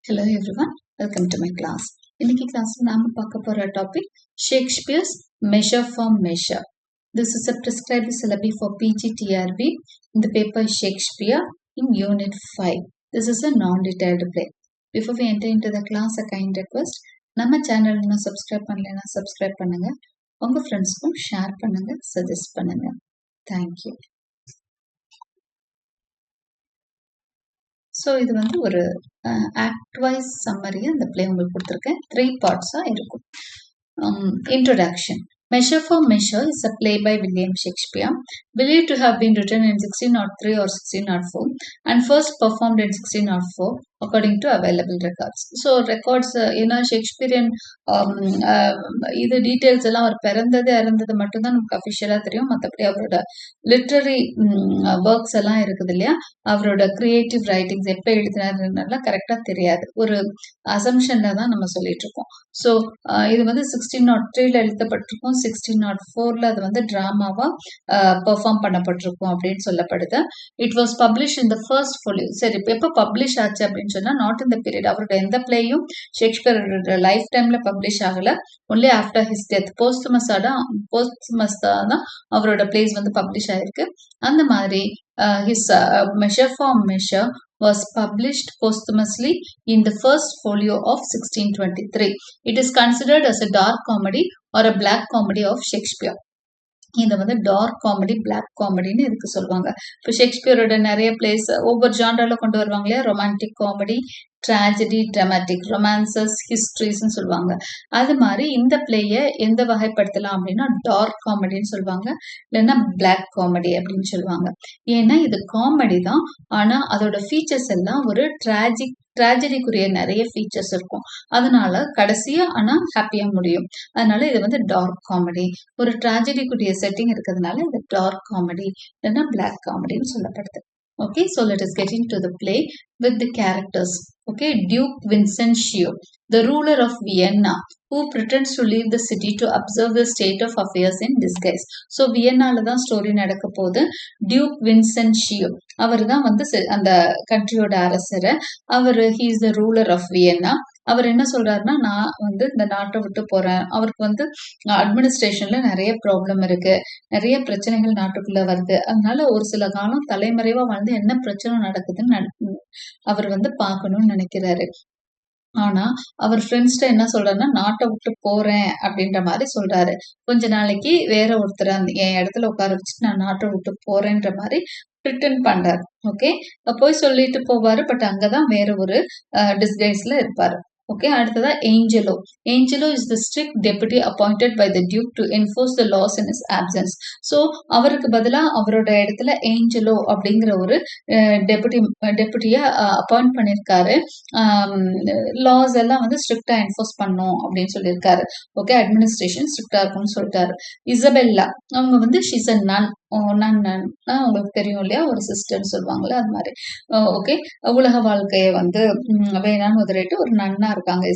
Hello everyone, welcome to my class. இன்னைக்கு கிளாஸ்ல நாம பார்க்க போற topic Shakespeare's measure for measure. This is a prescribed syllabus for PGTRB in the paper Shakespeare in Unit 5. This is a non-detailed play. Before we enter into the class, a kind request. நம்ம channel இன்னும் subscribe பண்ணலைன்னா subscribe பண்ணுங்க. உங்க ஃப்ரெண்ட்ஸ்க்கும் share பண்ணுங்க, suggest பண்ணுங்க. Thank you. So இது வந்து ஒரு ஆக்ட் வைஸ் சம்மரியாக இந்த பிளே உங்களுக்கு கொடுத்துருக்கேன். 3 பார்ட்ஸாக இருக்கும். Introduction. Measure for Measure is a play by William Shakespeare, believed to have been written in 1603 or 1604 and first performed in 1604 according to available records. So records, Shakespearean இது details எல்லாம் அவர் பிறந்தது இறந்தது மட்டும்தான் நமக்கு அஃபிஷியலாக தெரியும். மற்றபடி அவரோட லிட்ரரி ஒர்க்ஸ் எல்லாம் இருக்குது இல்லையா, அவரோட கிரியேட்டிவ் ரைட்டிங்ஸ் எப்போ எழுதினாருன்னெல்லாம் கரெக்டாக தெரியாது. ஒரு அசம்ஷனில் தான் நம்ம சொல்லிட்டு இருக்கோம். ஸோ இது வந்து 1603 எழுதப்பட்டிருக்கும், 1604 அது வந்து டிராமாவா பெர்ஃபார்ம் பண்ணப்பட்டிருக்கும் அப்படின்னு சொல்லப்படுது. It was publish in the first folio. சரி, இப்போ எப்போ பப்ளிஷ் ஆச்சு அப்படின்னு சொன்னா நாட் இன் த பீரியட். அவரோட எந்த பிளேயும் ஷேக்ஸ்பியரோட லைஃப் டைம்ல பப்ளிஷ் ஆகல. ஒன்லி ஆஃப்டர் ஹிஸ் டெத் போஸ்ட்மஸா தான் அவரோட பிளேஸ் வந்து பப்ளிஷ் ஆயிருக்கு. அந்த மாதிரி his Measure for Measure was published posthumously in the first folio of 1623. It is considered as a dark comedy or a black comedy of Shakespeare. இதை வந்து dark comedy, black காமெடின்னு இதுக்கு சொல்லுவாங்க. இப்போ ஷேக்ஸ்பியரோட நிறைய பிளேஸ் ஒவ்வொரு ஜான்ரால கொண்டு வருவாங்க இல்லையா, romantic comedy, tragedy, dramatic, romances, ஹிஸ்ட்ரிஸ்ன்னு சொல்லுவாங்க. அது மாதிரி இந்த பிளேயை எந்த வகைப்படுத்தலாம் அப்படின்னா டார்க் காமெடின்னு சொல்லுவாங்க, இல்லைன்னா பிளாக் காமெடி அப்படின்னு சொல்லுவாங்க. ஏன்னா இது காமெடி தான், ஆனால் அதோட ஃபீச்சர்ஸ் எல்லாம் ஒரு ட்ராஜடிக்குரிய நிறைய ஃபீச்சர்ஸ் இருக்கும். அதனால கடைசியா ஆனா ஹாப்பியா முடியும். அதனால இது வந்து டார்க் காமெடி. ஒரு ட்ராஜடிக்குரிய செட்டிங் இருக்கிறதுனால இது டார்க் காமெடி இல்லைன்னா பிளாக் காமெடின்னு சொல்லப்படுது. Okay, so let us get into the play with the characters. Okay, Duke Vincentio, the ruler of Vienna, who pretends to leave the city to observe the state of affairs in disguise. So வியன்னால தான் story நடக்க போகுது. Duke வின்சென்ஷியோ அவர் தான் வந்து அந்த கண்ட்ரியோட அரசர். அவர் he is the ruler of Vienna. அவர் என்ன சொல்றாருன்னா, நான் வந்து இந்த நாட்டை விட்டு போறேன். அவருக்கு வந்து அட்மினிஸ்ட்ரேஷன்ல நிறைய ப்ராப்ளம் இருக்கு, நிறைய பிரச்சனைகள் நாட்டுக்குள்ள வருது. அதனால ஒரு சில காலம் தலைமறைவா வந்து என்ன பிரச்சனை நடக்குதுன்னு அவர் வந்து பார்க்கணும்னு நினைக்கிறாரு. ஆனா அவர் ஃப்ரெண்ட்ஸ்ட என்ன சொல்றாருன்னா, நாட்டை விட்டு போறேன் அப்படின்ற மாதிரி சொல்றாரு. கொஞ்ச நாளைக்கு வேற ஒருத்தர் என் இடத்துல உட்கார வச்சுட்டு நான் நாட்டை விட்டு போறேன்ற மாதிரி பிரிட்டன் பண்றாரு. ஓகே, போய் சொல்லிட்டு போவாரு. பட் அங்கதான் வேற ஒரு டிஸ்கைஸ்ல இருப்பாரு. ஓகே, அடுத்ததா Angelo. Angelo is the strict deputy appointed by the duke to enforce the laws in his absence. So அவருக்கு பதிலாக அவரோட இடத்துல ஏஞ்சலோ அப்படிங்கிற ஒரு டெபுட்டியா அப்பாயிண்ட் பண்ணியிருக்காரு. லாஸ் எல்லாம் வந்து ஸ்ட்ரிக்டா என்ஃபோர்ஸ் பண்ணும் அப்படின்னு சொல்லியிருக்காரு. ஓகே, அட்மினிஸ்ட்ரேஷன் ஸ்ட்ரிக்டா இருக்கும்னு சொல்லிட்டாரு. இசபெல்லா அவங்க வந்து ஷீஸ் அ நன் உங்களுக்கு தெரியும் இல்லையா, ஒரு சிஸ்டர்னு சொல்லுவாங்கல்ல, அது மாதிரி. ஓகே, உலக வாழ்க்கையை வந்து வேணான்னு உதறிட்டு ஒரு நன்னா இருக்காங்க,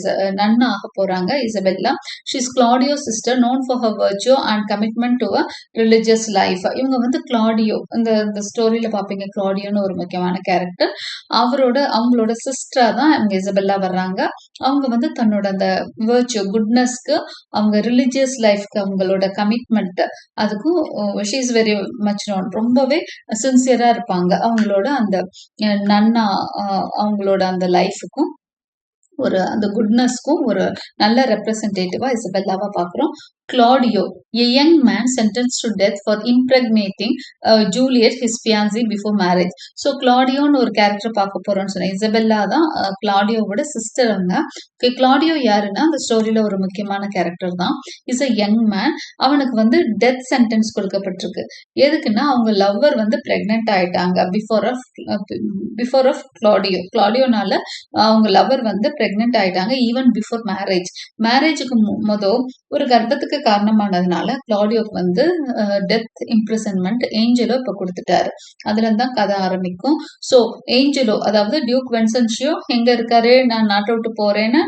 நன்னா ஆக போறாங்க Isabella. She's Claudio sister, known for her virtue and commitment to a religious life. இவங்க வந்து கிளாடியோ, இந்த ஸ்டோரியில பாப்பீங்க, கிளாடியோன்னு ஒரு முக்கியமான கேரக்டர். அவங்களோட சிஸ்டரா தான் இவங்க இசபெல்லா வர்றாங்க. அவங்க வந்து தன்னோட அந்த வர்ச்சு, குட்னஸ்க்கு, அவங்க ரிலிஜியஸ் லைஃப்க்கு அவங்களோட கமிட்மெண்ட், அதுக்கும் she is very much known, ரொம்பவே சின்சியரா இருப்பாங்க. அவங்களோட அந்த நன்னா, அவங்களோட அந்த லைஃபுக்கும் ஒரு அந்த குட்னஸ்க்கும் ஒரு நல்ல ரெப்ரசன்டேட்டிவா இசபெல்லாவா பாக்குறோம். Claudio, a young man sentenced to death for impregnating Juliet, his fiancée, before marriage. So கிளாடியோன்னு ஒரு கேரக்டர் பார்க்க போறோம்னு சொன்னேன். இசபெல்லா தான் கிளாடியோவோட சிஸ்டர். அவங்க ஓகே, கிளாடியோ யாருன்னா அந்த ஸ்டோரியில ஒரு முக்கியமான கேரக்டர் தான். Is a young man. அவனுக்கு வந்து டெத் சென்டென்ஸ் கொடுக்கப்பட்டிருக்கு. எதுக்குன்னா அவங்க லவ்வர் வந்து பிரெக்னென்ட் ஆயிட்டாங்க பிஃபோர் ஆஃப் கிளாடியோனால அவங்க லவ்வர் வந்து பிரெக்னென்ட் ஆயிட்டாங்க ஈவன் பிஃபோர் மேரேஜுக்கு மொதல் ஒரு கர்ப்பத்துக்கு காரணமானதுனால கிளாடியோக்கு வந்து டெத் இம்ப்ரிசன்மெண்ட் ஏஞ்சலோ இப்ப கொடுத்துட்டாரு. அதுல தான் கதை ஆரம்பிக்கும். சோ ஏஞ்சலோ, அதாவது டியூக் வின்சென்ஷியோ எங்க இருக்காரு, நான் நாட்டை விட்டு போறேன்னு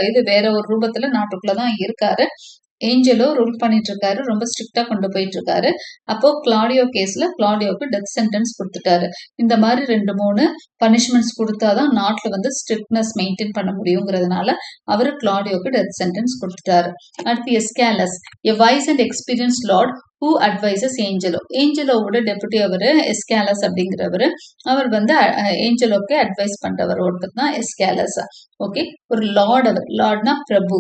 இது வேற ஒரு ரூபத்துல நாட்டுக்குள்ளதான் இருக்காரு. ஏஞ்சலோ ரூல் பண்ணிட்டு இருக்காரு, ரொம்ப ஸ்ட்ரிக்டா கொண்டு போயிட்டு இருக்காரு. அப்போ கிளாடியோ கேஸ்ல கிளாடியோக்கு டெத் சென்டென்ஸ் கொடுத்துட்டாரு. இந்த மாதிரி 2-3 பனிஷ்மெண்ட்ஸ் கொடுத்தாதான் நாட்டுல வந்து ஸ்ட்ரிக்ட்னஸ் மெயின்டைன் பண்ண முடியுங்கிறதுனால அவரு கிளாடியோக்கு டெத் சென்டென்ஸ் கொடுத்துட்டாரு. அடுத்து Escalus, a wise and experience lord who advises Angelo. ஏஞ்சலோவோட டெபுட்டி அவரு எஸ்காலஸ் அப்படிங்கிறவரு. அவர் வந்து ஏஞ்சலோக்கு அட்வைஸ் பண்றவர் ஒருத்தர் தான் எஸ்காலஸ். ஓகே, ஒரு லார்ட், அவர் லார்ட்னா பிரபு.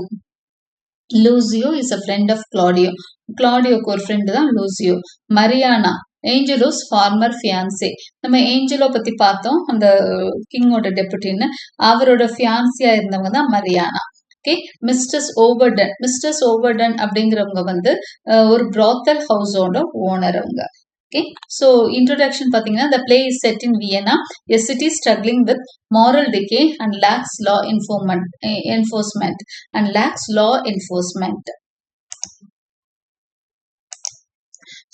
Lucio is a friend of Claudio. கிளாடியோக்கு ஒரு ஃப்ரெண்டு தான் Lucio. Mariana, Angelo's former fiancée. நம்ம ஏஞ்சலோ பத்தி பார்த்தோம், அந்த கிங்கோட டெபுட்டின்னு. அவரோட ஃபியான்சியா இருந்தவங்க தான் Mariana. Okay, mistress Overdone. Mistress Overdone அப்படிங்கிறவங்க வந்து ஒரு brothel ஹவுஸோட ஓனர் அவங்க. ஓகே, ஸோ இன்ட்ரோடக்ஷன் பார்த்தீங்கன்னா, the play is set in Vienna, a city struggling with moral decay and lacks law enforcement.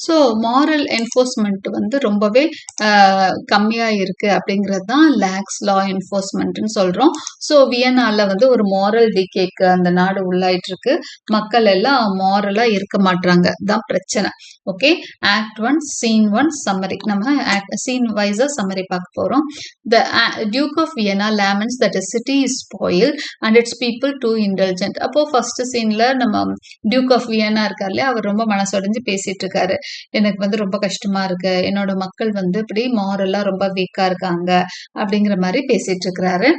So moral enforcement வந்து ரொம்பவே கம்மியாக இருக்குது அப்படிங்கிறது தான் லேக்ஸ் லா என்ஃபோர்ஸ்மெண்ட்னு சொல்கிறோம். ஸோ வியன்னால வந்து ஒரு மாரல் டிகேக்கு அந்த நாடு உள்ளாயிட்டு இருக்கு. மக்கள் எல்லாம் மாரலாக இருக்க மாட்டாங்க, தான் பிரச்சனை. Okay, act 1 scene 1 summary. நம்ம சீன் வைஸாக சம்மரி பார்க்க போகிறோம். The Duke of Vienna laments that a city is spoiled and its people too indulgent. அப்போ ஃபர்ஸ்ட் சீன்ல நம்ம டியூக் ஆஃப் வியன்னா இருக்கார் இல்லையா, அவர் ரொம்ப மனசுடைஞ்சு பேசிட்டு இருக்காரு. எனக்கு வந்து ரொம்ப கஷ்டமா இருக்கு, என்னோட மக்கள் வந்து இப்படி மாரலா ரொம்ப வீக்கா இருக்காங்க அப்படிங்கிற மாதிரி பேசிட்டு இருக்கிறாரு.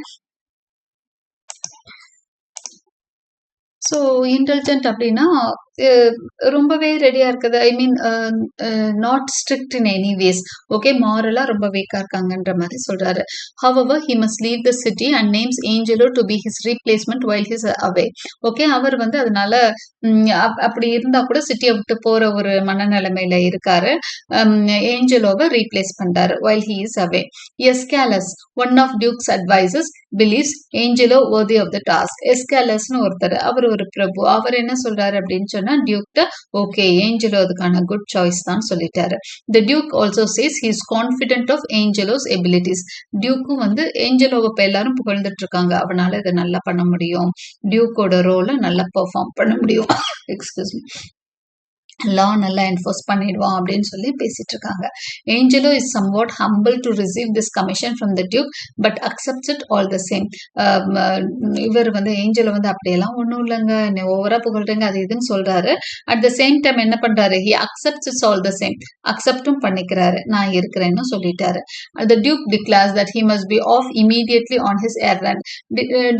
ஸோ இன்டெலிஜென்ட் அப்படின்னா ரொம்பவே ரெடியா இருக்குது. I mean not strict in any ways. Okay, மாரலா ரொம்ப வீக்கா இருக்காங்கன்ற மாதிரி சொல்றாரு. However, he must leave the city and names Angelo to be his replacement while he's away. Okay, அவர் வந்து அதனால அப்படி இருந்தா கூட சிட்டியை விட்டு போற ஒரு மனநிலைமையில இருக்காரு. ஏஞ்சலோவை ரீப்ளேஸ் பண்றாரு while he is away. Escalus, one of Duke's advisors, believes Angelo worthy of the task. எஸ்காலஸ்னு ஒருத்தர், அவர் ஒரு பிரபு. அவர் என்ன சொல்றாரு அப்படின்னு சொன்னா, டியூக்ட ஓகே ஏஞ்சலோ அதுக்கான குட் சாய்ஸ் தான் சொல்லிட்டாரு. The Duke also says he is confident of Angelo's abilities. டியூக்கும் வந்து ஏஞ்சலோவை இப்போ எல்லாரும் புகழ்ந்துட்டு இருக்காங்க, அவனால இதை நல்லா பண்ண முடியும், டியூக்கோட ரோலை நல்லா பெர்ஃபார்ம் பண்ண முடியும், எக்ஸ்கியூஸ் மீ, லா நல்லா என்ஃபோர்ஸ் பண்ணிடுவான் அப்படின்னு சொல்லி பேசிட்டு இருக்காங்க. Angelo is somewhat humble to receive this commission from the Duke but accepts it all the same. இவர் வந்து ஏஞ்சலோ வந்து அப்படியெல்லாம் ஒன்றும் இல்லைங்க, ஓவரா புகழ்றீங்க அது இதுன்னு சொல்றாரு. அட் த சேம் டைம் என்ன பண்றாரு, he accepts it's all the same, அக்செப்டும் பண்ணிக்கிறாரு, நான் இருக்கிறேன்னு சொல்லிட்டாரு. The Duke declares that he must be off immediately on his errand.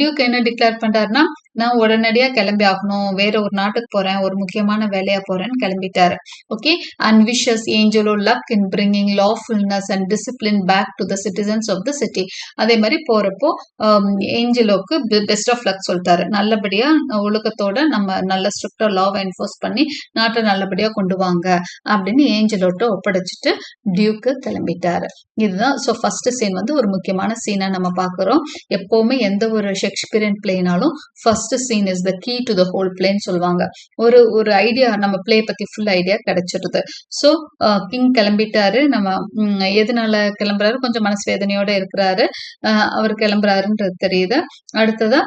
Duke என்ன டிக்ளேர் பண்றாருன்னா, நான் உடனடியா கிளம்பி ஆகணும், வேற ஒரு நாட்டுக்கு போறேன், ஒரு முக்கியமான வேலையா போறேன்னு கிளம்பிட்டாரு. Okay, and wishes Angelo luck in bringing lawfulness and discipline back to the citizens of the city. அதே மாதிரி போறப்போ ஏஞ்சலோக்கு பெஸ்ட் ஆஃப் லக் சொல்லிட்டாரு, நல்லபடியா ஒழுக்கத்தோட நம்ம நல்ல ஸ்ட்ரிக்டா லாவை என்ஃபோர்ஸ் பண்ணி நாட்டை நல்லபடியா கொண்டு வாங்க அப்படின்னு ஏஞ்சலோட்ட ஒப்படைச்சிட்டு டியூக்கு கிளம்பிட்டாரு. இதுதான். ஸோ ஃபர்ஸ்ட் சீன் வந்து ஒரு முக்கியமான சீனா நம்ம பார்க்குறோம். எப்பவுமே எந்த ஒரு ஷேக்ஸ்பியரியன் பிளேனாலும் first scene is the key to the whole பிளேன்னு சொல்லுவாங்க. ஒரு ஐடியா, நம்ம பிளே பத்தி ஃபுல் ஐடியா கிடைச்சிருது. ஸோ கிங் கிளம்பிட்டாரு. நம்ம எதனால கிளம்புறாரு, கொஞ்சம் மனசு வேதனையோட இருக்கிறாரு, அவர் கிளம்புறாருன்றது தெரியுது. அடுத்ததா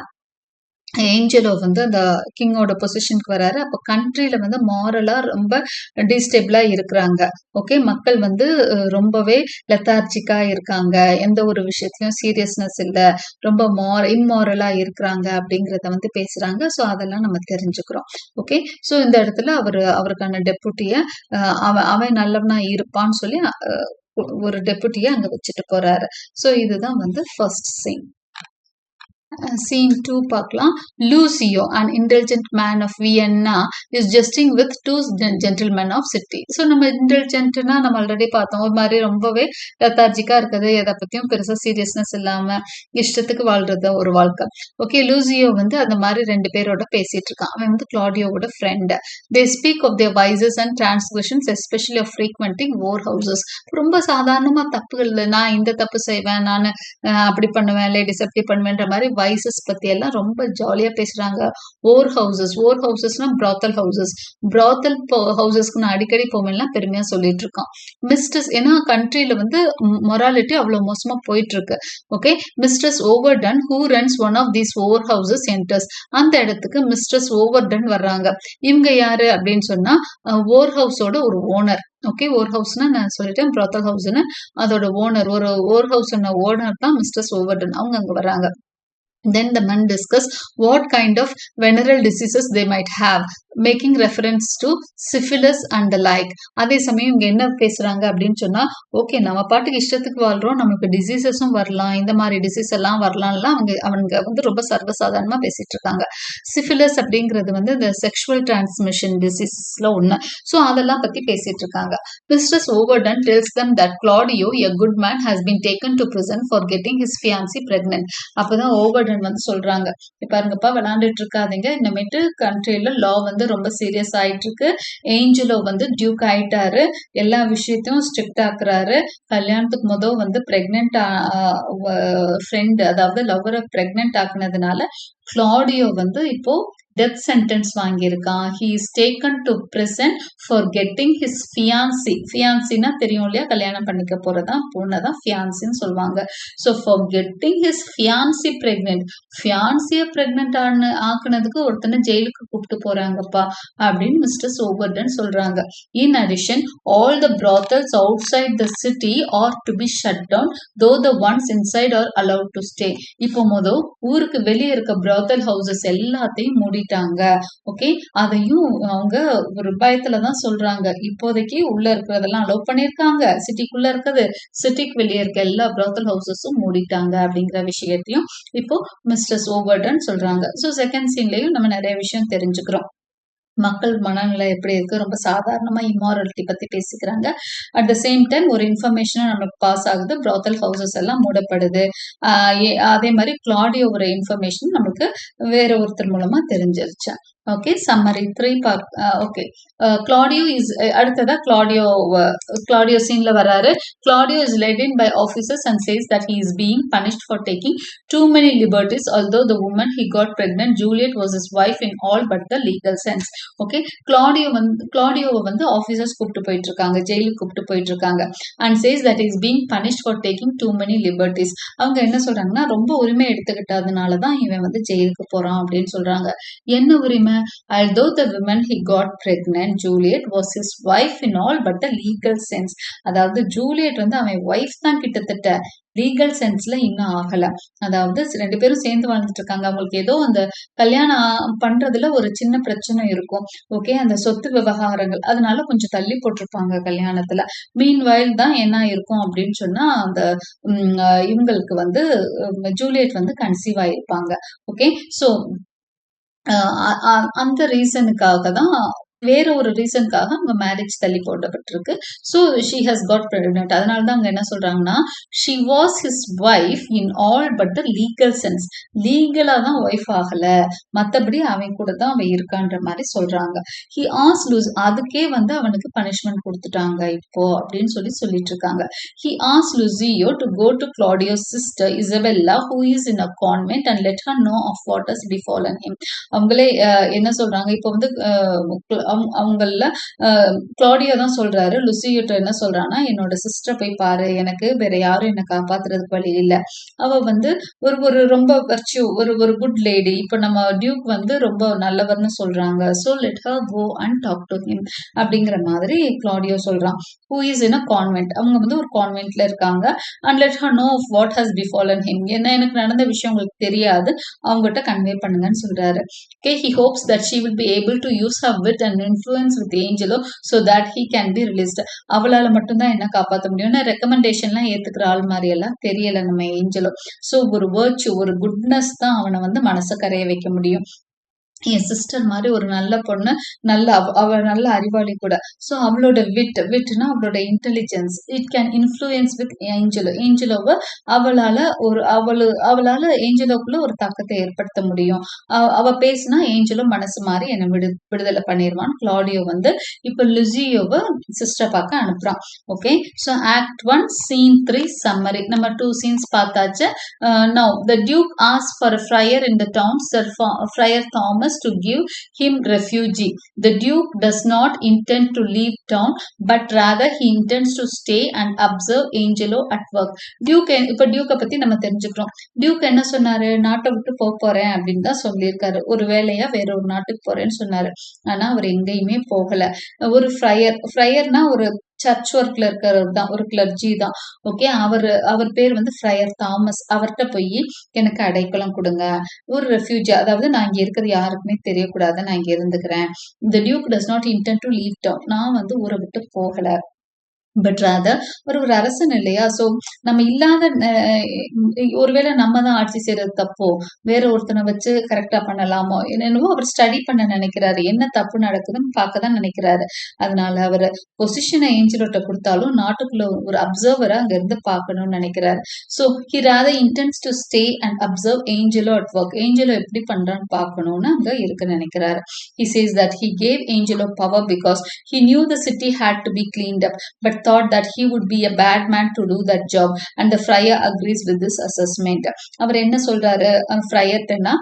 ஏஞ்சலோ வந்து அந்த கிங்கோட பொசிஷனுக்கு வராரு. அப்போ கண்ட்ரியில வந்து மாரலா ரொம்ப டிஸ்டேபிளா இருக்கிறாங்க. ஓகே, மக்கள் வந்து ரொம்பவே லெத்தார்ஜிக்கா இருக்காங்க, எந்த ஒரு விஷயத்திலயும் சீரியஸ்னஸ் இல்லை, ரொம்ப இம்மாரலா இருக்கிறாங்க அப்படிங்கிறத வந்து பேசுறாங்க. ஸோ அதெல்லாம் நம்ம தெரிஞ்சுக்கிறோம். ஓகே, ஸோ இந்த இடத்துல அவருக்கான டெபுட்டிய அவன் நல்லவனா இருப்பான்னு சொல்லி ஒரு டெபுட்டிய அங்க வச்சுட்டு போறாரு. ஸோ இதுதான் வந்து ஃபர்ஸ்ட் சீன். Scene 2 பார்க்கலாம். Lucio, an indulgent man of Vienna, is jesting with two gentlemen of city. So நம்ம இன்டெலிஜென்ட்னா நம்ம ஆல்ரெடி பார்த்தோம், ஒரு மாதிரி ரொம்பவே லெத்தார்ஜிக்கா இருக்குது, எதை பத்தியும் பெருசா சீரியஸ்னஸ் இல்லாம இஷ்டத்துக்கு வாழ்றது ஒரு வாழ்க்கை. ஓகே, லூசியோ வந்து அந்த மாதிரி 2 பேரோட பேசிட்டு இருக்கான். அவன் வந்து கிளாடியோவோட friend. They speak of their vices and transgressions, especially of frequenting war houses. ரொம்ப சாதாரணமா தப்புகள், நான் இந்த தப்பு செய்வேன், நான் அப்படி பண்ணுவேன், லேடிஸ் அப்படி பண்ணுவேன்ற மாதிரி வைசஸ் பத்தி எல்லாம் ரொம்ப ஜாலியா பேசுறாங்க. ஓர் ஹவுசஸ்னா பிராத்தல் ஹவுசஸ்க்கு நான் அடிக்கடி போவேன்லாம் பெருமையா சொல்லிட்டு இருக்கான். மிஸ்டர்ஸ் ஏன்னா கண்ட்ரில வந்து மொராலிட்டி அவ்வளவு மோசமா போயிட்டு இருக்கு. Okay, mistress Overdone who runs one of these whorehouses enters. அந்த இடத்துக்கு மிஸ்டர்ஸ் ஓவர்டன் வர்றாங்க. இவங்க யாரு அப்படின்னு சொன்னா ஓர் ஹவுஸோட ஒரு ஓனர். ஓகே, ஓர் ஹவுஸ்னா நான் சொல்லிட்டேன், பிராத்தல் ஹவுஸ்னு. அதோட ஓனர், ஒரு ஓர் ஹவுஸ் ஓனர் தான் மிஸ்டர்ஸ் ஓவர்டன். அவங்க அங்க வராங்க. Then the men discuss what kind of venereal diseases they might have, making reference to syphilis and the like. அதே சமயம் இவங்க என்ன பேசுறாங்க அப்படின்னு சொன்னா, ஓகே நம்ம பாட்டுக்கு இஷ்டத்துக்கு வாழ்றோம், நமக்கு டிசீசஸும் வரலாம், இந்த மாதிரி டிசீஸ் எல்லாம் வரலாம்லாம் அவங்க வந்து ரொம்ப சர்வசாதாரணமா பேசிட்டு இருக்காங்க. சிஃபிலிஸ் அப்படிங்கிறது வந்து இந்த செக்ஷுவல் டிரான்ஸ்மிஷன் டிசீசஸ்ல ஒண்ணு. ஸோ அதெல்லாம் பத்தி பேசிட்டு இருக்காங்க. Mister's Overton tells them that Claudio, a good man, has been taken to prison for getting his fiancée pregnant. அப்பதான் ஓவர்டன் வந்து சொல்றாங்க, பாருங்கப்பா விளையாண்டுட்டு இருக்காதீங்க, இனிமேட்டு கண்ட்ரில லா வந்து ரொம்ப சீரியஸ் ஆயிட்டு இருக்கு. ஏஞ்சலோ வந்து டியூக் ஆயிட்டாரு, எல்லா விஷயத்தையும் ஸ்ட்ரிக்ட் ஆக்குறாரு. கல்யாணத்துக்கு முதல் வந்து பிரெக்னென்ட் ஃப்ரெண்ட், அதாவது லவ்வரை பிரெக்னென்ட் ஆக்குனதுனால கிளாடியோ வந்து இப்போ டெத் சென்டென்ஸ் வாங்கியிருக்கான். He is taken to prison for getting his fiancée. ஃபியான்சினா தெரியும் இல்லையா, கல்யாணம் பண்ணிக்க போறதான் பொண்ணதான் ஃபியான்சின்னு சொல்லுவாங்க. So for getting his fiancée pregnant, ஃபியான்சிய பிரெக்னென்ட் ஆக்குனதுக்கு ஒருத்தனை ஜெயிலுக்கு கூப்பிட்டு போறாங்கப்பா அப்படின்னு மிஸ்டர் ஓவர்டன் சொல்றாங்க. In addition all the brothels outside the city are to be shut down, though the ones inside are allowed to stay. இப்போ மொதல் ஊருக்கு வெளியே இருக்க brothel houses எல்லாத்தையும் மூடிட்டாங்க. ஓகே, அதையும் அவங்க ஒரு பயத்துலதான் சொல்றாங்க. இப்போதைக்கு உள்ள இருக்கிறதெல்லாம் அலோவ் பண்ணிருக்காங்க, சிட்டிக்குள்ள இருக்கிறது, சிட்டிக்கு வெளியே இருக்க எல்லா brothel houseஸும் மூடிட்டாங்க அப்படிங்கிற விஷயத்தையும் இப்போ மிஸ்டர் ஓவர்டன் சொல்றாங்க. ஸோ செகண்ட் சீன்லயும் நம்ம நிறைய விஷயம் தெரிஞ்சுக்கிறோம். மக்கள் மனநிலை எப்படி இருக்கு, ரொம்ப சாதாரணமா இம்மாரலிட்டி பத்தி பேசிக்கிறாங்க. அட் த சேம் டைம் ஒரு இன்ஃபர்மேஷனும் நமக்கு பாஸ் ஆகுது, பிராத்தல் ஹவுசஸ் எல்லாம் மூடப்படுது. அதே மாதிரி கிளாடியோ ஒரு இன்ஃபர்மேஷன் நமக்கு வேற ஒருத்தர் மூலமா தெரிஞ்சிருச்சு. Okay, summary 3 part. Okay, Claudio is அடுத்ததா கிளாடியோ சீன்ல வராரு. Claudio is led in by officers and says that he is being punished for taking too many liberties, although the woman he got pregnant, Juliet, was his wife in all but the legal sense. Okay, கிளாடியோவை வந்து officers கூப்பிட்டு போயிட்டு இருக்காங்க, ஜெயிலுக்கு கூப்பிட்டு போயிட்டு இருக்காங்க. And says that is being punished for taking too many liberties. அவங்க என்ன சொல்றாங்கன்னா, ரொம்ப உரிமை எடுத்துக்கிட்டதுனாலதான் இவன் வந்து ஜெயிலுக்கு போறான் அப்படின்னு சொல்றாங்க. என்ன உரிமை? Although the woman he got pregnant, Juliet, was his wife in all but the legal sense. அதாவது ஜூலியட் வந்து அவன் ஒய்ஃப் தான் கிட்டத்தட்ட, லீகல் சென்ஸ்ல இன்னும் ஆகல. அதாவது 2 பேரும் சேர்ந்து வாழ்ந்துட்டு இருக்காங்க. அவங்களுக்கு ஏதோ அந்த கல்யாணம் பண்றதுல ஒரு சின்ன பிரச்சனை இருக்கும். ஓகே, அந்த சொத்து விவகாரங்கள், அதனால கொஞ்சம் தள்ளி போட்டிருப்பாங்க கல்யாணத்துல. மீன்வைல் தான் என்ன இருக்கும் அப்படின்னு சொன்னா, அந்த இவங்களுக்கு வந்து ஜூலியட் வந்து கன்சீவ் ஆயிருப்பாங்க. ஓகே, ஸோ அந்த ரீசனுக்காக தான், வேற ஒரு ரீசனுக்காக அவங்க மேரேஜ் தள்ளி போடப்பட்டிருக்கு. So she has got pregnant. அதனால தான் அவங்க என்ன சொல்றாங்கன்னா, she was his wife in all but the legal sense. லீகலா தான் ஒய்ஃப் ஆகல, மற்றபடி அவன் கூட தான் அவன் இருக்கான்ற மாதிரி சொல்றாங்க. ஹி ஆஸ் லூஸ், அதுக்கே வந்து அவனுக்கு பனிஷ்மெண்ட் கொடுத்துட்டாங்க இப்போ அப்படின்னு சொல்லிட்டு இருக்காங்க. ஹி ஆஸ் Lucio to go to Claudio's sister Isabella who is in a convent and let her know of what has befallen him. அவங்களே என்ன சொல்றாங்க, இப்போ வந்து அவங்கள கிளாடியோ தான் சொல்றாரு, லுசியோட்ட என்ன சொல்றான்னா, என்னோட சிஸ்டரை போய் பாரு, எனக்கு வேற யாரும் என்ன காப்பாத்துறதுக்கு வழி இல்ல. அவ வந்து ஒரு ரொம்ப வர்ச்சியூ, ஒரு குட் லேடி. இப்ப நம்ம டியூக் வந்து ரொம்ப நல்லவர்னு சொல்றாங்க. So let her go and talk to him அப்படிங்கிற மாதிரி கிளாடியோ சொல்றான். Who is in a convent, அவங்க வந்து ஒரு கான்வென்ட்ல இருக்காங்க. And let her know of what has befallen him, என்ன எனக்கு நடந்த விஷயம் உங்களுக்கு தெரியாது, அவங்ககிட்ட கன்வே பண்ணுங்கன்னு சொல்றாரு. Okay, he hopes that she will be able to use her wit and influence with Angelo so that he can be released. அவளால மட்டும்தான் என்ன காப்பாற்ற முடியும்னு ரெக்கமெண்டேஷன்லாம் ஏத்துக்கிற ஆள் மாதிரி எல்லாம் தெரியல நம்ம ஏஞ்சலோ. ஸோ ஒரு வேர்ச்சு, ஒரு குட்னஸ் தான் அவனை வந்து மனசை கரைய வைக்க முடியும். என் சிஸ்டர் மாதிரி ஒரு நல்ல பொண்ணு, நல்ல அவ நல்ல அறிவாளி கூட. ஸோ அவளோட விட்னா அவளோட intelligence it can influence with ஏஞ்சலோவை அவளால ஏஞ்சலோக்குள்ள ஒரு தாக்கத்தை ஏற்படுத்த முடியும். அவ பேசினா ஏஞ்சலோ மனசு மாறி என்னை விடுதலை பண்ணிடுவான். கிளாடியோ வந்து இப்ப லுசியோவை சிஸ்டர் பார்க்க அனுப்புறான். Okay, so act 1 scene 3 summary. நம்ம 2 சீன்ஸ் பார்த்தாச்சு. Now the Duke asks for a friar in the town, Friar Thomas, to give him refuge. The Duke does not intend to leave town, but rather he intends to stay and observe Angelo at work. இப்ப டியூக்கை பத்தி நம்ம தெரிஞ்சுக்கிறோம். Duke என்ன சொன்னாரு, நாட்டை விட்டு போறேன் அப்படின்னு தான் சொல்லியிருக்காரு. ஒரு வேலையா வேற ஒரு நாட்டுக்கு போறேன்னு சொன்னாரு. ஆனா அவர் எங்கேயுமே போகல. ஒரு ஃப்ரையர்னா ஒரு சர்ச் ஒர்க்ல இருக்கிறது தான், ஒரு கிளர்ஜி தான். ஓகே, அவர் பேர் வந்து ஃப்ரையர் தாமஸ். அவர்கிட்ட போய் எனக்கு அடைக்கலம் கொடுங்க, ஒரு ரெஃப்யூஜி, அதாவது நான் இங்க இருக்கிறது யாருக்குமே தெரியக்கூடாது, நான் இங்க இருந்துக்கிறேன். The Duke does not intend to leave town. நான் வந்து ஊரை விட்டு போகல, பட் ராதர் ஒரு அரசன் இல்லையா? ஸோ நம்ம இல்லாத ஒருவேளை நம்ம தான் ஆட்சி செய்யறது தப்போ, வேற ஒருத்தனை வச்சு கரெக்டா பண்ணலாமோ என்னவோ அவர் ஸ்டடி பண்ண நினைக்கிறாரு. என்ன தப்பு நடக்குதுன்னு பார்க்க தான் நினைக்கிறாரு. அதனால அவர் பொசிஷனை ஏஞ்சலோட்ட கொடுத்தாலும் நாட்டுக்குள்ள ஒரு அப்சர்வரா அங்க இருந்து பார்க்கணும்னு நினைக்கிறாரு. So he rather intense to stay and observe Angelo at work. Angelo எப்படி பண்றான்னு பார்க்கணும்னு அங்க இருக்க நினைக்கிறாரு. He says that he gave Angelo power because he knew the city had to be cleaned up, but thought that he would be a bad man to do that job, and the friar agrees with this assessment. அவர் என்ன சொல்றாரு ஃப்ரையர்ட்டனா,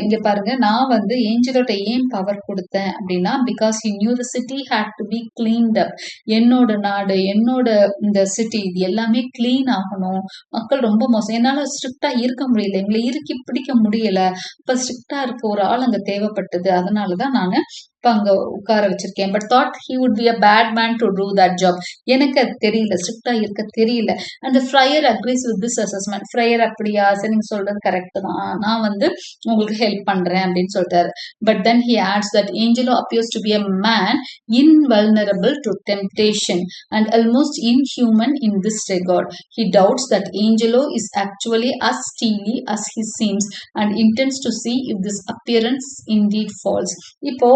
இங்க பாருங்க, நான் வந்து ஏஞ்சலோட்ட ஏன் power கொடுத்தேன் அப்படின்னா, because he knew the city had to be cleaned up. என்னோட நாடு, என்னோட இந்த சிட்டி, இது எல்லாமே கிளீன் ஆகணும். மக்கள் ரொம்ப மோசம், என்னால ஸ்ட்ரிக்டா இருக்க முடியல, எங்களை இறுக்கி பிடிக்க முடியல. இப்ப ஸ்ட்ரிக்டா இருக்க ஒரு ஆள் அங்க தேவைப்பட்டது. அதனாலதான் நானு இப்ப அங்க உட்கார வச்சிருக்கேன். But thought he would be a bad man to do that job. எனக்கு அது தெரியல, ஸ்ட்ரிக்டா இருக்க தெரியல. அந்த friar agrees with this assessment. Friar அப்படியா, சரி நீங்க சொல்றது கரெக்ட் தான், நான் வந்து உங்களுக்கு ஹெல்ப் பண்றேன் அப்படின்னு சொல்லிட்டாரு. But then he adds that Angelo appears to be a man invulnerable to temptation and almost inhuman in this regard. He doubts that Angelo is actually as steely as he seems and intends to see if this appearance indeed false. இப்போ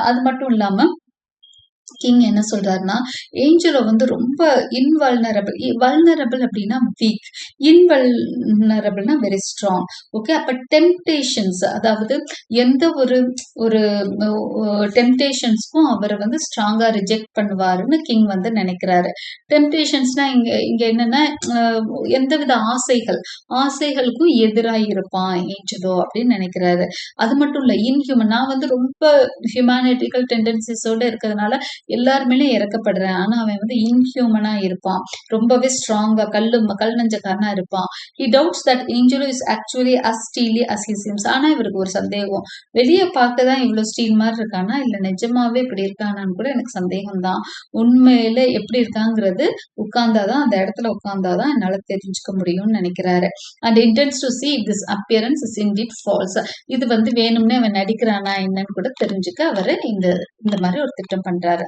அது மட்டும் இல்லாம king என்ன சொல்றாருன்னா, Angelo வந்து ரொம்ப vulnerable அப்படின்னா week, இன்வல்னரபிள்னா very strong. Okay, அப்ப டெம்டேஷன்ஸ், அதாவது எந்த ஒரு டெம்டேஷன்ஸ்க்கும் அவரை வந்து ஸ்ட்ராங்கா ரிஜெக்ட் பண்ணுவாருன்னு கிங் வந்து நினைக்கிறாரு. டெம்டேஷன்ஸ்னா இங்க என்னன்னா, எந்தவித ஆசைகளுக்கும் எதிராக இருப்பான் ஏஞ்சலோ அப்படின்னு நினைக்கிறாரு. அது மட்டும் இல்ல, இன்ஹியூமன், நான் வந்து ரொம்ப ஹியூமனிட்டிக்கல் டெண்டன்சிஸோட இருக்கிறதுனால எல்லாருமே இறக்கப்படுறேன், ஆனா அவன் வந்து இன்ஹியூமனா இருப்பான், ரொம்பவே ஸ்ட்ராங்கா கல் நெஞ்சக்காரனா இருப்பான். He doubts that Angelo is actually as steely as he seems. ஆனா இவருக்கு ஒரு சந்தேகம், வெளியே பார்க்கதான் இவ்வளவு ஸ்டீல் மாதிரி இருக்கானா, இல்ல நிஜமாவே இப்படி இருக்கானான்னு கூட எனக்கு சந்தேகம் தான். உண்மையில எப்படி இருக்காங்கிறது உட்கார்ந்தாதான், அந்த இடத்துல உட்கார்ந்தாதான் என்னால தெரிஞ்சுக்க முடியும்னு நினைக்கிறாரு. And intends to see if this appearance is indeed false. இது வந்து வேணும்னே அவன் நடிக்கிறானா என்னன்னு கூட தெரிஞ்சுக்க அவரு இந்த மாதிரி ஒரு திட்டம் பண்றாரு.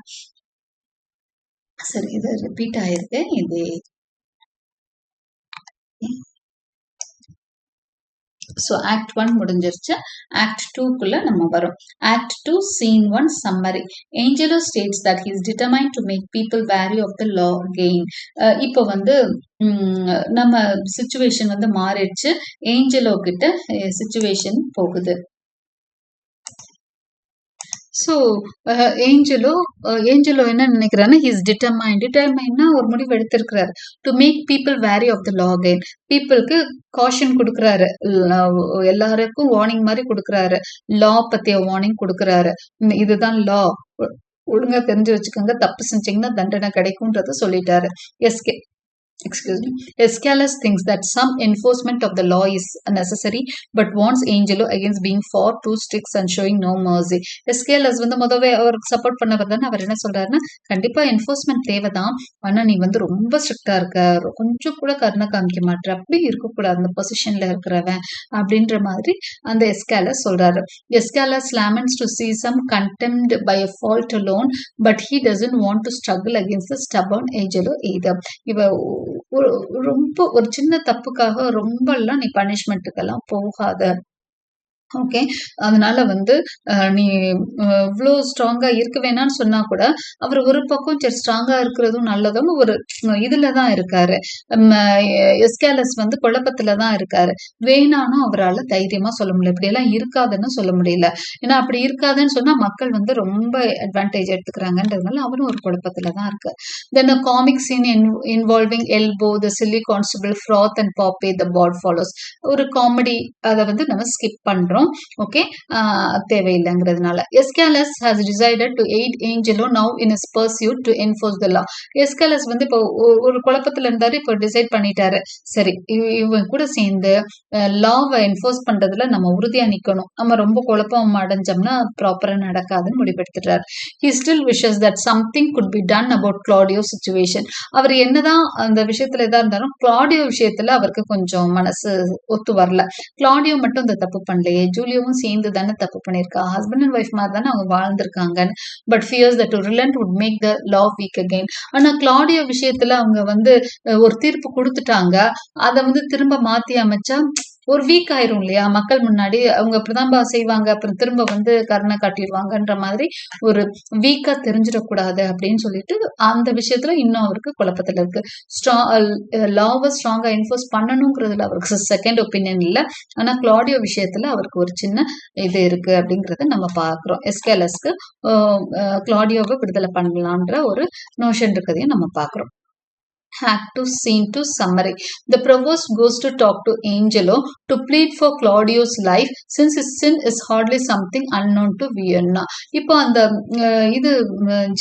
சரி, இது ரிப்பீட் ஆயிருக்கு. இது ஸோ ஆக்ட் 1 முடிஞ்சிருச்சு. ஆக்ட் 2க்குள்ள நம்ம வரும். Act 2 scene 1 summary. Angelo states that he is determined to make people wary of the law again. இப்போ வந்து நம்ம சிச்சுவேஷன் வந்து மாறிடுச்சு. ஏஞ்சலோ கிட்ட சிச்சுவேஷன் போகுது. ஸோ ஏஞ்சலோ என்ன நினைக்கிறான்னா, ஹிஸ் டிட்டர்மைன்னா ஒரு முடிவு எடுத்திருக்கிறாரு. To make people wary of the law again. பீப்புளுக்கு காஷன் கொடுக்குறாரு, எல்லாருக்கும் வார்னிங் மாதிரி கொடுக்குறாரு, லா பத்திய வார்னிங் கொடுக்குறாரு. இதுதான் லா, ஒழுங்கா தெரிஞ்சு வச்சுக்கோங்க, தப்பு செஞ்சீங்கன்னா தண்டனை கிடைக்கும்ன்றத சொல்லிட்டாரு. Aeschylus thinks that some enforcement of the law is necessary, but warns Angelo against being far too strict and showing no mercy. Aeschylus வந்து முதவே அவருக்கு சப்போர்ட் பண்ணவர் தானே. அவர் என்ன சொல்றாருன்னா, கண்டிப்பா என்ஃபோர்ஸ்மெண்ட் தேவைதான், ஆனா நீ வந்து ரொம்ப ஸ்ட்ரிக்டா இருக்க, கொஞ்சம் கூட கருணை காமிக்க மாட்டேற, அப்படி இருக்கக்கூடாது அந்த பொசிஷன்ல இருக்கிறவன் அப்படின்ற மாதிரி அந்த Aeschylus சொல்றாரு. Aeschylus laments to see some contemned by a fault alone, but he doesn't want to struggle against the stubborn Angelo either. இவ ரொம்ப ஒரு சின்ன தப்புக்காக ரொம்ப எல்லாம் நீ பனிஷ்மெண்ட்டுக்கெல்லாம் போகாத, ஓகே. அதனால வந்து நீ இவ்ளோ ஸ்ட்ராங்கா இருக்க வேணான்னு சொன்னா கூட, அவரு ஒரு பக்கம் சரி ஸ்ட்ராங்கா இருக்கிறதும் நல்லதுன்னு ஒரு இதுல தான் இருக்காரு. ம எஸ்கேலஸ் வந்து குழப்பத்துல தான் இருக்காரு. வேணான்னும் அவரால தைரியமா சொல்ல முடியல. இப்படியெல்லாம் இருக்காதுன்னு சொல்ல முடியல. ஏன்னா அப்படி இருக்காதுன்னு சொன்னா மக்கள் வந்து ரொம்ப அட்வான்டேஜ் எடுத்துக்கிறாங்கன்றதுனால அவரும் ஒரு குழப்பத்துல தான் இருக்காரு. தென் a comic scene involving Elbow, the silly constable, Froth and Poppy, the board follows. ஒரு காமெடி அத வந்து நம்ம ஸ்கிப் பண்றோம். ஓகே, தேவையில்லைங்கிறதுனால. Escalus has decided to aid Angelo now in his pursuit to enforce the law. Escalus வந்து இப்போ ஒரு குழப்பத்துல இருந்தாரு, இப்போ டிசைட் பண்ணிட்டாரு. சரி, இவன் கூட சேர்ந்து லாவை என்ஃபோர்ஸ் பண்றதுல நம்ம உறுதியா நிக்கணும். நம்ம ரொம்ப குழப்பம் அடைஞ்சோம்னா ப்ராப்பரா நடக்காதுன்னு முடிவெடுத்துட்டாரு. He still wishes that something good be done about Claudio situation. அவர் என்னதான் அந்த விஷயத்துல எதா இருந்தாலும் கிளாடியோ விஷயத்துல அவருக்கு கொஞ்சம் மனசு ஒத்து வரல. கிளாடியோ மட்டும் இந்த தப்பு பண்ணலையே, ஜூலியோவும் சேர்ந்து தானே தப்பு பண்ணியிருக்கா, ஹஸ்பண்ட் அண்ட் ஒய்ஃப் மாதிரி தானே அவங்க வாழ்ந்திருக்காங்க. But fears that to relent would make the law weak again. ஆனா கிளாடியோ விஷயத்துல அவங்க வந்து ஒரு தீர்ப்பு கொடுத்துட்டாங்க. அதை வந்து திரும்ப மாத்தி அமைச்சா ஒரு வீக் ஆயிரும் இல்லையா, மக்கள் முன்னாடி அவங்க அப்படிதான் செய்வாங்க, அப்புறம் திரும்ப வந்து கருணை காட்டிடுவாங்கன்ற மாதிரி ஒரு வீக்கா தெரிஞ்சிடக்கூடாது அப்படின்னு சொல்லிட்டு அந்த விஷயத்துல இன்னும் அவருக்கு குழப்பத்துல இருக்கு. லாவை ஸ்ட்ராங்கா என்ஃபோர்ஸ் பண்ணணுங்கிறதுல அவருக்கு செகண்ட் ஒப்பீனியன் இல்லை. ஆனா கிளாடியோ விஷயத்துல அவருக்கு ஒரு சின்ன இது இருக்கு அப்படிங்கறத நம்ம பாக்குறோம். எஸ்கேலஸ்க்கு கிளாடியோவை விடுதலை பண்ணலான்ற ஒரு நோஷன் இருக்கிறதையும் நம்ம பாக்குறோம். Act 2, Scene 2, Summary. The provost goes to talk to Angelo to plead for Claudio's life since his sin is hardly something unknown to Vienna. இப்போ அந்த இது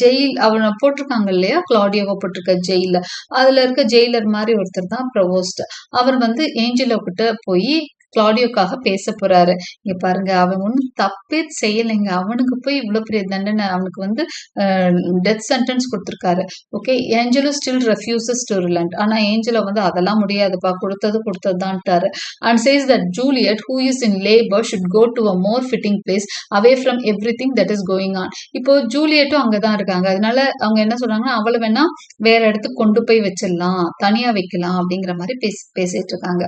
ஜெயில் அவனை போட்டிருக்காங்க இல்லையா, கிளாடியோவை போட்டிருக்க ஜெயில, அதுல இருக்க ஜெயிலர் மாதிரி ஒருத்தர் தான் ப்ரொவோஸ்ட். அவர் வந்து ஏஞ்சலோ கிட்ட போய் கிளாடியோக்காக பேச போறாரு. இங்க பாருங்க, அவன் ஒன்னும் தப்பே செய்யலைங்க, அவனுக்கு போய் இவ்வளவு பெரிய தண்டனை, அவனுக்கு வந்து டெத் சென்டென்ஸ் கொடுத்திருக்காரு. Okay, Angelo still refuses to relent. ஆனா ஏஞ்சலோ வந்து அதெல்லாம் முடியாதுப்பா, கொடுத்ததுதான்ட்டாரு. And says that Juliet who is in labour should go to a more fitting place away from everything that is going on. இப்போ ஜூலியட்டும் அங்கதான் இருக்காங்க. அதனால அவங்க என்ன சொல்றாங்கன்னா, அவளை வேணா வேற இடத்துக்கு கொண்டு போய் வச்சிடலாம், தனியா வைக்கலாம் அப்படிங்கிற மாதிரி பேசிட்டு இருக்காங்க.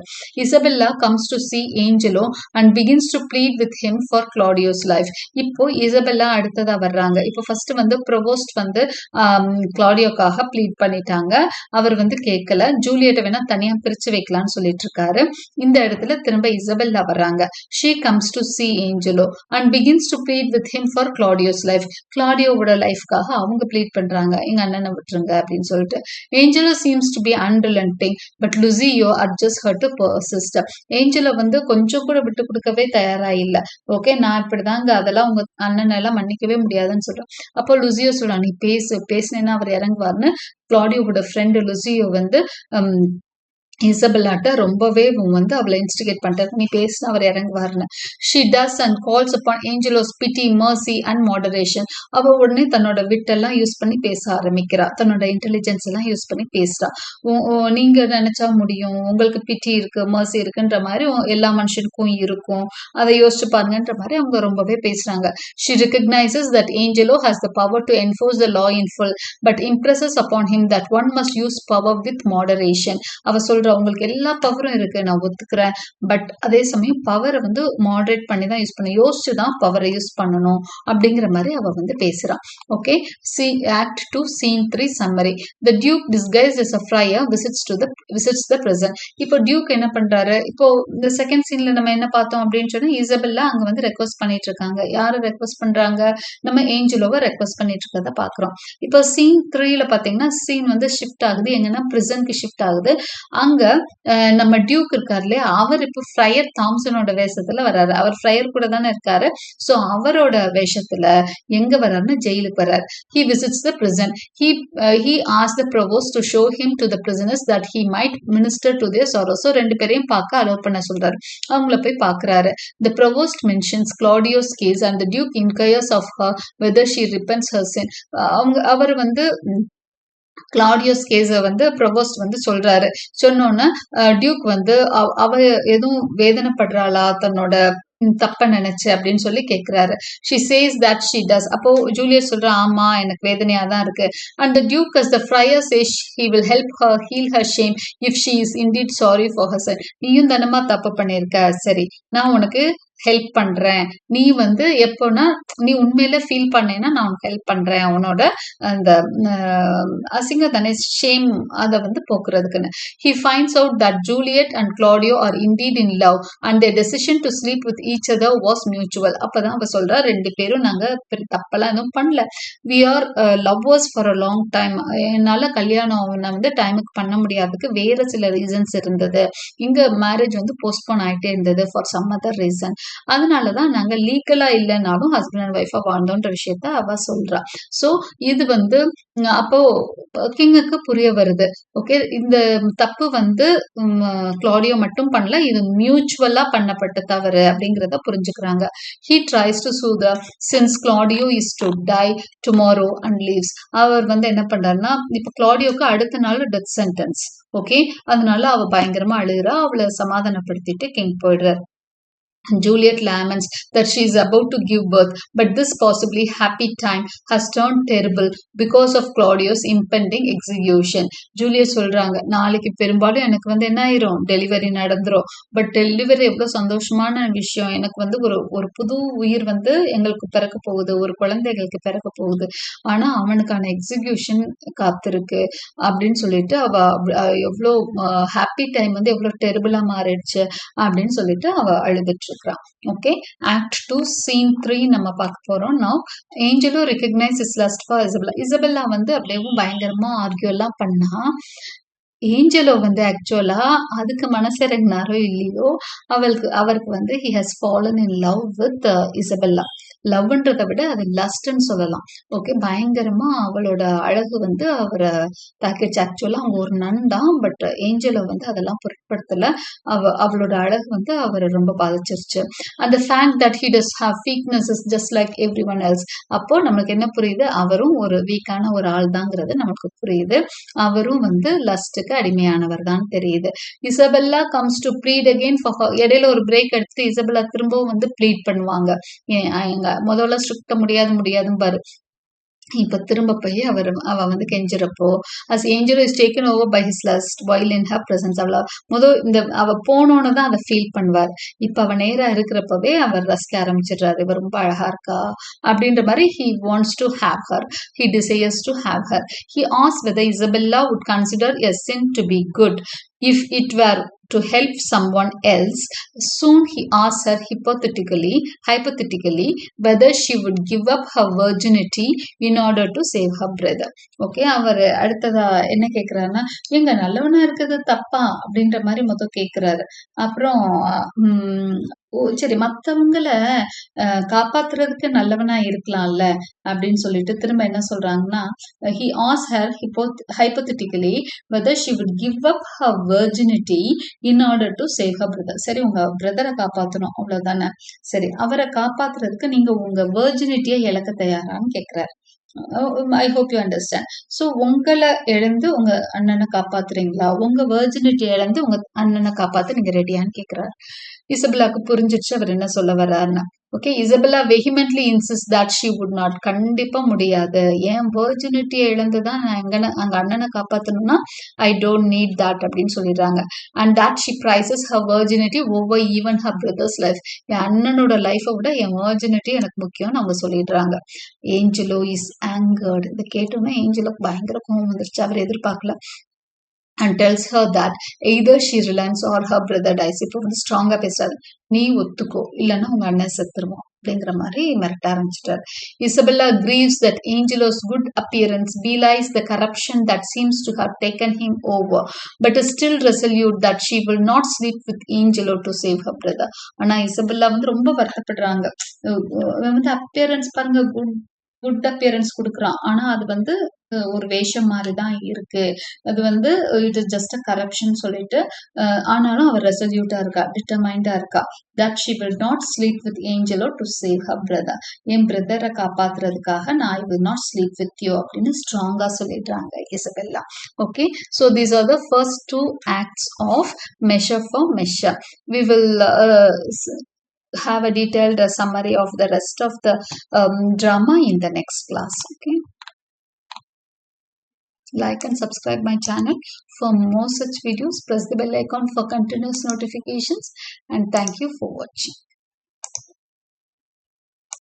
Isabella comes to see Angelo and begins to plead with him for Claudio's life. இப்போ இசபெல்லா அடுத்ததா வர்றாங்க. இப்போ ஃபர்ஸ்ட் வந்து ப்ரொவோஸ்ட் வந்து கிளாடியோக்காக ப்ளீட் பண்ணிட்டாங்க. அவர் வந்து கேட்கல, ஜூலியட்டை வேணா தனியா பிரிச்சு வைக்கலாம்னு சொல்லிட்டு இருக்காரு. இந்த இடத்துல திரும்ப இசபெல்லா வர்றாங்க. She comes to see Angelo and begins to plead with him for Claudio's life. கிளாடியோவோட லைஃப்காக அவங்க ப்ளீட் பண்றாங்க, எங்க அண்ணனை விட்டுருங்க அப்படின்னு சொல்லிட்டு. Angelo seems to be unrelenting, but Lucio urges her to persist. ஏஞ்சலை வந்து கொஞ்சம் கூட விட்டு கொடுக்கவே தயாரா இல்ல. ஓகே, நான் இப்படிதாங்க, அதெல்லாம் உங்க அண்ணன் எல்லாம் மன்னிக்கவே முடியாதுன்னு சொல்றேன். அப்போ லுசியோ சொல்றான், நீ பேசுனேன்னா அவர் இறங்குவார்னு. கிளாடியோட ஃப்ரெண்டு லுசியோ வந்து இசபெல்லாட்ட ரொம்பவே வந்து அவளை இன்ஸ்டிகேட் பண்ணிட்டாரு, நீ பேசினா அவர் இறங்குவாருன்னு. She does and calls upon Angelo's pity, mercy and moderation. அவ உடனே தன்னோட விட்டெல்லாம் யூஸ் பண்ணி பேச ஆரம்பிக்கிறா, தன்னோட இன்டெலிஜென்ஸ் எல்லாம் யூஸ் பண்ணி பேசுறா. நீங்க நினைச்சா முடியும், உங்களுக்கு பிட்டி இருக்கு, மர்சி இருக்குன்ற மாதிரி எல்லா மனுஷனுக்கும் இருக்கும், அதை யோசிச்சு பாருங்கன்ற மாதிரி அவங்க ரொம்பவே பேசுறாங்க. She recognises that Angelo has the power to enforce the law in full but impresses upon him that one must use power with moderation. அவ சொல்ற, உங்களுக்கு எல்லா பவரும் இருக்கு, நான் ஒத்துக்கிறேன், பட் அதே சமயம் பவரை வந்து மாடரேட் பண்ணி தான் யூஸ் பண்ண, யோசிச்சுதான் பவரை யூஸ் பண்ணணும் அப்படிங்கிற மாதிரி அவ வந்து பேசுறான். Okay, act 2, Scene 3, Summary. The Duke disguised as a friar visits the prison. இப்போ டியூக் என்ன பண்றாரு, இப்போ இந்த செகண்ட் சீன்ல நம்ம என்ன பார்த்தோம் அப்படின்னு சொன்னா, இசபெல்லா அங்க வந்து ரெக்வஸ்ட் பண்ணிட்டு இருக்காங்க. யாரு ரெக்வஸ்ட் பண்றாங்க, நம்ம ஏஞ்சலோவை ரெக்வஸ்ட் பண்ணிட்டு இருக்கிறத பாக்குறோம். இப்போ Scene 3ல பாத்தீங்கன்னா சீன் வந்து ஷிஃப்ட் ஆகுது, எங்கன்னா பிரிசனுக்கு ஷிஃப்ட் ஆகுது. அங்க நம்ம டியூக் இருக்காரு இல்லையா, அவர் இப்போ ஃப்ரையர் தாம்சனோட வேஷத்துல வர்றாரு. அவர் ஃப்ரையர் கூட தானே இருக்காரு. சோ அவரோட வேஷத்துல எங்க வர்றாருன்னா ஜெயிலுக்கு வர்றாரு. He visits the prison. He asks the provost to show him to the prisoners that he might minister to their sorrow. So ரெண்டு பேரையும் பார்க்க அலோவ் பண்ண சொல்றாரு. அவங்கள போய் பார்க்கறாரு. The provost mentions Claudio's case and the duke inquires of her whether she repents her sin. அவர் வந்து கிளாடியோஸ் கேஸ வந்து ப்ரொவோஸ்ட் வந்து சொல்றாரு. சொன்னோன்னே டியூக் வந்து அவ எதுவும் வேதனைப்படுறாளா தன்னோட தப்ப நினைச்சு அப்படின்னு சொல்லி கேக்குறாரு. She says that she does. அப்போ ஜூலியட் சொல்றா, ஆமா எனக்கு வேதனையா தான் இருக்கு. And the duke as the friar says he will help her heal her shame if she is indeed sorry for her sin. நீயும் தானமா தப்பு பண்ணிருக்க, சரி நான் உனக்கு ஹெல்ப் பண்றேன், நீ வந்து எப்போனா நீ உண்மையில ஃபீல் பண்ணேன்னா நான் உனக்கு ஹெல்ப் பண்றேன், உன்னோட அந்த அசிங்க தானே ஷேம் அதை வந்து போக்குறதுக்குன்னு. He finds out that Juliet and Claudio are indeed in love and their decision to sleep with each other was mutual. அப்பதான் அவ சொல்றா, ரெண்டு பேரும் நாங்க தப்பெல்லாம் எதுவும் பண்ணல, we are lovers for a long time. என்னால கல்யாணம் நான் வந்து டைமுக்கு பண்ண முடியாததுக்கு வேற சில ரீசன்ஸ் இருந்தது, இங்க மேரேஜ் வந்து போஸ்ட்போன் ஆயிட்டே இருந்தது ஃபார் சம் அதர் ரீசன், அதனாலதான் நாங்க லீகலா இல்லைனாலும் ஹஸ்பண்ட் அண்ட் ஒய்ஃபா வாழ்ந்தோன்ற விஷயத்த அவ சொல்றா. சோ இது வந்து அப்போ கிங்குக்கு புரிய வருது, ஓகே இந்த தப்பு வந்து கிளாடியோ மட்டும் பண்ணல, இது மியூச்சுவலா பண்ணப்பட்ட தவறு அப்படிங்கறத புரிஞ்சுக்கிறாங்க. He tries to soothe her since Claudio is to die tomorrow and leaves. அவர் வந்து என்ன பண்றாருன்னா, இப்ப கிளாடியோக்கு அடுத்த நாள் டெத் சென்டென்ஸ், ஓகே அதனால அவ பயங்கரமா அழுகிறா, அவளை சமாதானப்படுத்திட்டு கிங் போயிடுறாரு. Juliet laments that she is about to give birth, but this possibly happy time has turned terrible because of Claudio's impending execution. Juliet சொல்றாங்க, நாளைக்கு பெரும்பாலும் எனக்கு வந்து என்ன ஆயிரும், டெலிவரி நடந்துரும், பட் டெலிவரி எவ்வளவு சந்தோஷமான விஷயம், எனக்கு வந்து ஒரு புது உயிர் வந்து எங்களுக்கு பிறக்க போகுது, ஒரு குழந்தைகளுக்கு பிறக்க போகுது, ஆனா அவனுக்கான எக்ஸிகியூஷன் காத்திருக்கு அப்படின்னு சொல்லிட்டு அவ எவ்வளோ ஹாப்பி டைம் வந்து எவ்வளவு டெரிபிளா மாறிடுச்சு அப்படின்னு சொல்லிட்டு அவ அழுதுட்டு இருக்கிறா. ஓகே, ஆக்ட் 2 சீன் 3 நம்ம பார்க்க போறோம். நவ Angelo recognise is lost for Isabella. Isabella வந்து அப்படியே பயங்கரமா ஆர்கியூ எல்லாம் பண்ணா, ஏஞ்சலோ வந்து ஆக்சுவலா அதுக்கு மனசிறங்கினாரோ இல்லையோ, அவருக்கு வந்து he has fallen in love with Isabella. லவ்ன்றதை விட அது லஸ்ட்ன்னு சொல்லலாம். ஓகே, பயங்கரமா அவளோட அழகு வந்து அவரை தாக்கிடுச்சு. ஆக்சுவலா அவங்க ஒரு நன் தான், பட் ஏஞ்சலோ வந்து அதெல்லாம் பொருட்படுத்தல, அவளோட அழகு வந்து அவரை ரொம்ப பாதிச்சிருச்சு. அந்த fact that he does have weaknesses just like everyone else. அப்போ நமக்கு என்ன புரியுது, அவரும் ஒரு வீக்கான ஒரு ஆள் தாங்கிறது நமக்கு புரியுது, அவரும் வந்து லஸ்ட்டுக்கு அடிமையானவர் தான் தெரியுது. Isabella comes to plead again for her. இடையில ஒரு பிரேக் எடுத்துட்டு இசபெல்லா திரும்பவும் வந்து ப்ளீட் பண்ணுவாங்க, முதல்ல ஸ்ட்ரிக்ட முடியாதுன்னு பாரு, இப்ப திரும்ப போய் அவ வந்து கெஞ்சுறப்போ as Angelo is taken over by his lust while in her presence. அவ போனோன்னு தான் அதை ஃபீல் பண்ணுவார். இப்ப அவ நேரா இருக்கிறப்பவே அவர் ரசிக்க ஆரம்பிச்சிடுறாரு, இவ ரொம்ப அழகா இருக்கா அப்படின்ற மாதிரி. he wants to have her, he desires to have her. He asks whether Isabella would consider a sin to be good if it were to help someone else. Soon he asks her hypothetically whether she would give up her virginity in order to save her brother. Okay, அவர் அடுத்ததா என்ன கேட்கிறாருன்னா, எங்க நல்லவனா இருக்கிறது தப்பா அப்படின்ற மாதிரி மொத்தம் கேட்கிறாரு. அப்புறம் சரி மத்தவங்களை காப்பாத்துறதுக்கு நல்லவனா இருக்கலாம்ல அப்படின்னு சொல்லிட்டு திரும்ப என்ன சொல்றாங்கன்னா, he asked her hypothetically whether she would give up her virginity in order to save her brother. சரி, உங்க பிரதரை காப்பாத்தணும் அவ்வளவுதானே, சரி அவரை காப்பாத்துறதுக்கு நீங்க உங்க வெர்ஜினிட்டியை இழக்க தயாரான்னு கேட்கிறாரு. I hope you understand. So உங்களை இழந்து உங்க அண்ணனை காப்பாத்துறீங்களா, உங்க வெர்ஜினிட்டி இழந்து உங்க அண்ணனை காப்பாத்த நீங்க ரெடியான்னு கேட்கிறாரு. இசபெல்லாக்கு புரிஞ்சிச்சு அவர் என்ன சொல்ல வர்றாருன்னு. Okay, Isabella vehemently insist that she would not. கண்டிப்பா முடியாது, என் வெர்ஜினிட்டியை இழந்துதான் நான் அங்க அண்ணனை காப்பாத்தணும்னா ஐ டோன்ட் நீட் தட் அப்படின்னு சொல்லிடுறாங்க. And that she prizes her virginity over even her brother's life. என் அண்ணனோட லைஃபை விட என் வெர்ஜினிட்டி எனக்கு முக்கியம்னு அவங்க சொல்லிடுறாங்க. Angelo is angered. இதை கேட்டோன்னா ஏஞ்சலோக்கு பயங்கர கோவம் வந்துருச்சு, அவர் எதிர்பார்க்கல. and tells her that either she relents or her brother dies. இப்போ வந்து ஸ்ட்ராங்கா பேசுறாரு, நீ ஒத்துக்கோ இல்லைன்னா உங்க அண்ணன் செத்துருவோம் அப்படிங்கிற மாதிரி மிரட்ட ஆரம்பிச்சிட்டாரு. Isabella grieves that Angelo's good appearance belies the corruption that seems to have taken him over, but is still resolute that she will not sleep with Angelo to save her brother. ஆனா Isabella வந்து ரொம்ப வருத்தப்படுறாங்க, வந்து appearance பாருங்க, good appearance கொடுக்குறான், ஆனா அது வந்து ஒரு வேஷம் மாதிரிதான் இருக்கு, அது வந்து it is just a corruption சொல்லிட்டு, ஆனாலும் அவர் ரெசல்யூட்டா இருக்கா, டிட்டர்மைண்டா இருக்கா. that she will not sleep with Angelo to save her brother. என் பிரதரை காப்பாத்துறதுக்காக நான் I will not sleep with you அப்படின்னு ஸ்ட்ராங்கா சொல்லிடுறாங்க Isabella. Okay, so these are the first two acts of Measure for Measure. We will have a detailed summary of the rest of the drama in the next class. Okay, like and subscribe my channel for more such videos. Press the bell icon for continuous notifications, and thank you for watching.